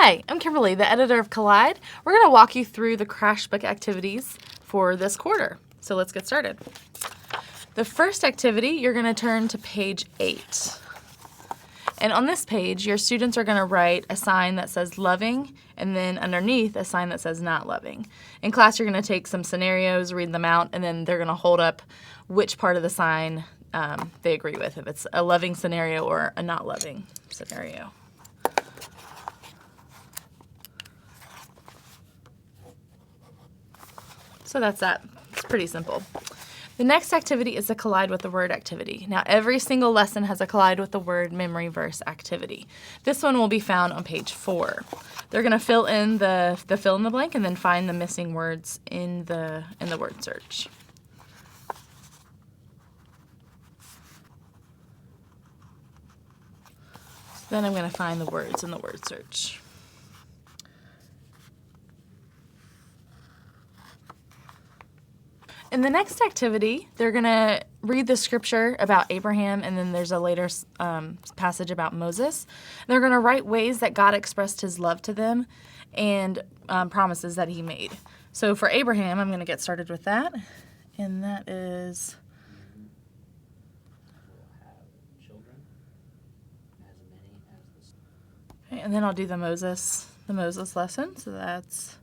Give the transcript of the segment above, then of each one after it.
Hi, I'm Kimberly, the editor of Collide. We're going to walk you through the Crashbook activities for this quarter. So let's get started. The first activity, you're going to turn to page 8. And on this page, your students are going to write a sign that says loving, and then underneath a sign that says not loving. In class, you're going to take some scenarios, read them out, and then they're going to hold up which part of the sign they agree with, if it's a loving scenario or a not loving scenario. So that's that. It's pretty simple. The next activity is a collide with the word activity. Now every single lesson has a collide with the word memory verse activity. This one will be found on page 4. They're going to fill in the fill in the blank and then find the missing words in the word search. So then I'm going to find the words in the word search. In the next activity, they're going to read the scripture about Abraham, and then there's a later passage about Moses. They're going to write ways that God expressed his love to them and promises that he made. So for Abraham, I'm going to get started with that, and that is... Okay, and then I'll do the Moses lesson, so that's...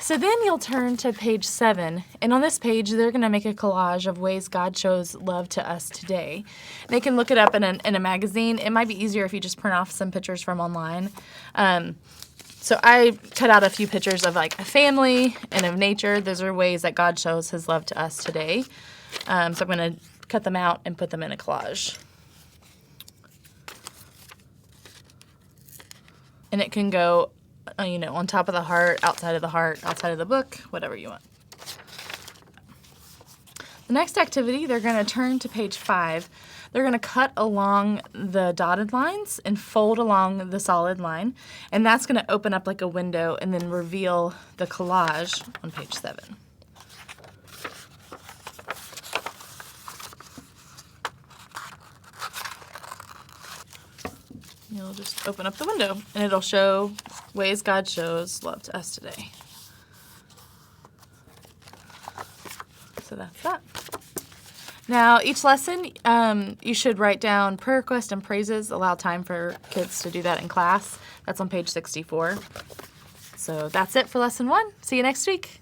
So then you'll turn to page 7, and on this page they're going to make a collage of ways God shows love to us today. They can look it up in a magazine. It might be easier if you just print off some pictures from online. So I cut out a few pictures of like a family and of nature. Those are ways that God shows his love to us today. So I'm going to cut them out and put them in a collage. And it can go on top of the heart, outside of the book, whatever you want. The next activity, they're going to turn to page 5. They're going to cut along the dotted lines and fold along the solid line, and that's going to open up like a window and then reveal the collage on page 7. You'll just open up the window, and it'll show ways God shows love to us today. So that's that. Now, each lesson, you should write down prayer requests and praises. Allow time for kids to do that in class. That's on page 64. So that's it for lesson 1. See you next week.